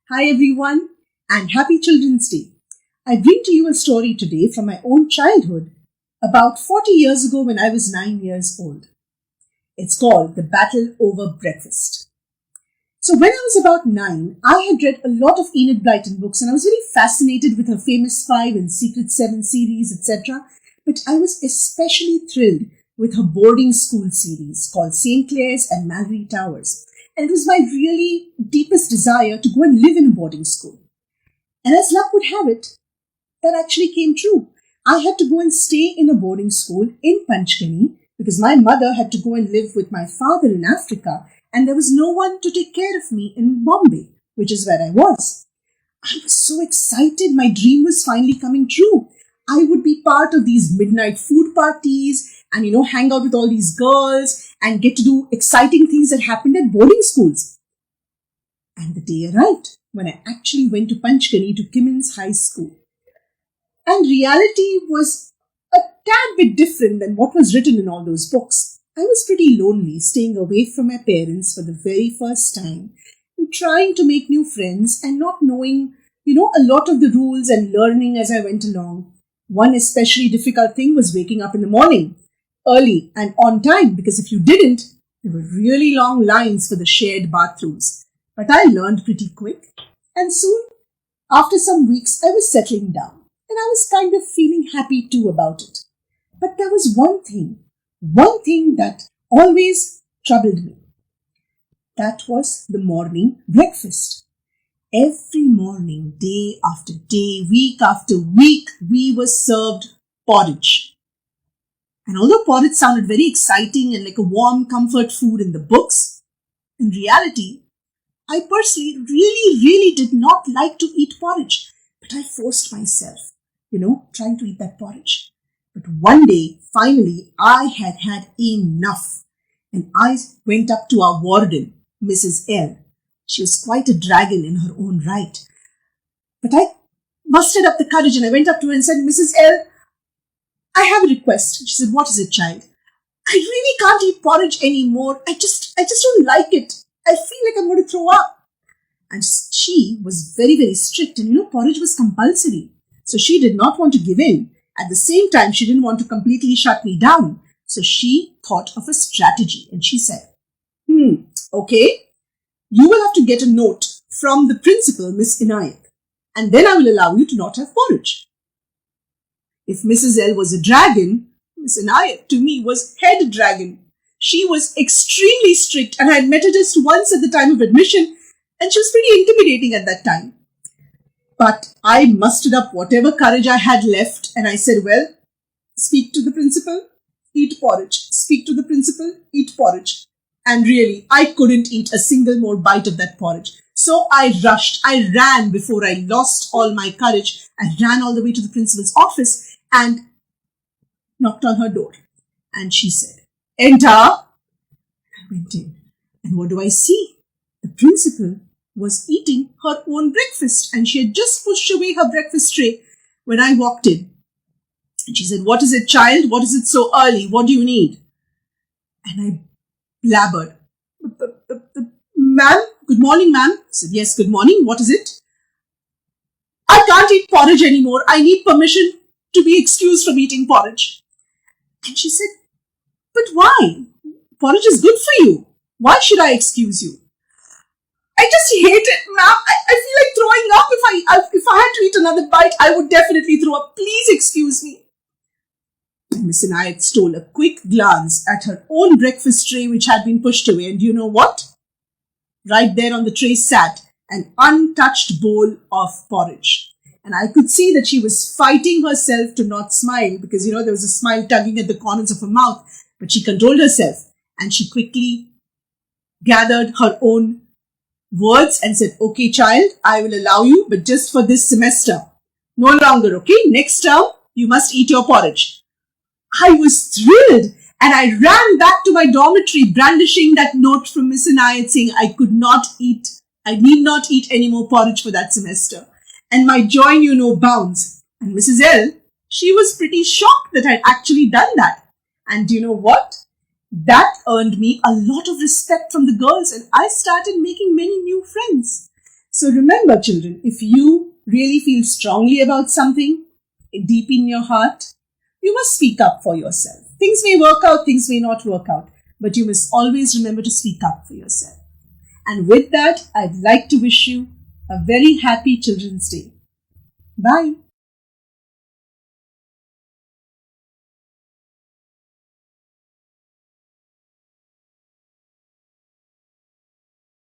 Hi everyone, and happy Children's Day. I bring to you a story today from my own childhood, about 40 years ago when I was 9 years old. It's called The Battle Over Breakfast. So when I was about 9, I had read a lot of Enid Blyton books and I was very fascinated with her Famous Five and Secret Seven series, etc. But I was especially thrilled with her boarding school series called St. Clair's and Mallory Towers. And it was my really deepest desire to go and live in a boarding school. And as luck would have it, that actually came true. I had to go and stay in a boarding school in Panchgani because my mother had to go and live with my father in Africa and there was no one to take care of me in Bombay, which is where I was. I was so excited. My dream was finally coming true. I would be part of these midnight food parties and, hang out with all these girls and get to do exciting things that happened at boarding schools. And the day arrived when I actually went to Panchgani to Kimmins High School. And reality was a tad bit different than what was written in all those books. I was pretty lonely, staying away from my parents for the very first time and trying to make new friends and not knowing, a lot of the rules and learning as I went along. One especially difficult thing was waking up in the morning, early and on time, because if you didn't, there were really long lines for the shared bathrooms. But I learned pretty quick, and soon, after some weeks, I was settling down, and I was kind of feeling happy too about it. But there was one thing that always troubled me. That was the morning breakfast. Every morning, day after day, week after week, we were served porridge. And although porridge sounded very exciting and like a warm comfort food in the books, in reality, I personally really did not like to eat porridge. But I forced myself, trying to eat that porridge. But one day, finally, I had had enough. And I went up to our warden, Mrs. L. She was quite a dragon in her own right. But I mustered up the courage and I went up to her and said, Mrs. L., I have a request. She said, what is it, child? I really can't eat porridge anymore. I just don't like it. I feel like I'm going to throw up. And she was very, very strict. And porridge was compulsory. So she did not want to give in. At the same time, she didn't want to completely shut me down. So she thought of a strategy. And she said, okay, you will have to get a note from the principal, Miss Inayak. And then I will allow you to not have porridge. If Mrs. L was a dragon, Miss Inayak to me was head dragon. She was extremely strict and I had met her just once at the time of admission and she was pretty intimidating at that time. But I mustered up whatever courage I had left and I said, well, speak to the principal, eat porridge. Speak to the principal, eat porridge. And really, I couldn't eat a single more bite of that porridge. So I rushed, I ran before I lost all my courage. I ran all the way to the principal's office and knocked on her door. And she said, enter. I went in. And what do I see? The principal was eating her own breakfast and she had just pushed away her breakfast tray when I walked in. And she said, what is it, child? What is it so early? What do you need? And I blabbered. Ma'am, good morning, ma'am. I said, yes, good morning. What is it? I can't eat porridge anymore. I need permission to be excused from eating porridge. And she said, but why? Porridge is good for you. Why should I excuse you? I just hate it, ma'am. I feel like throwing up. If I had to eat another bite, I would definitely throw up. Please excuse me. And Miss Inayak stole a quick glance at her own breakfast tray which had been pushed away. And you know what? Right there on the tray sat an untouched bowl of porridge. And I could see that she was fighting herself to not smile because, there was a smile tugging at the corners of her mouth. But she controlled herself and she quickly gathered her own words and said, okay, child, I will allow you, but just for this semester. No longer, okay? Next term, you must eat your porridge. I was thrilled and I ran back to my dormitory brandishing that note from Miss Inayak saying I need not eat any more porridge for that semester. And my joy knew no bounds. And Mrs. L, she was pretty shocked that I'd actually done that. And you know what? That earned me a lot of respect from the girls and I started making many new friends. So remember, children, if you really feel strongly about something deep in your heart, you must speak up for yourself. Things may work out, things may not work out, but you must always remember to speak up for yourself. And with that, I'd like to wish you a very happy Children's Day. Bye.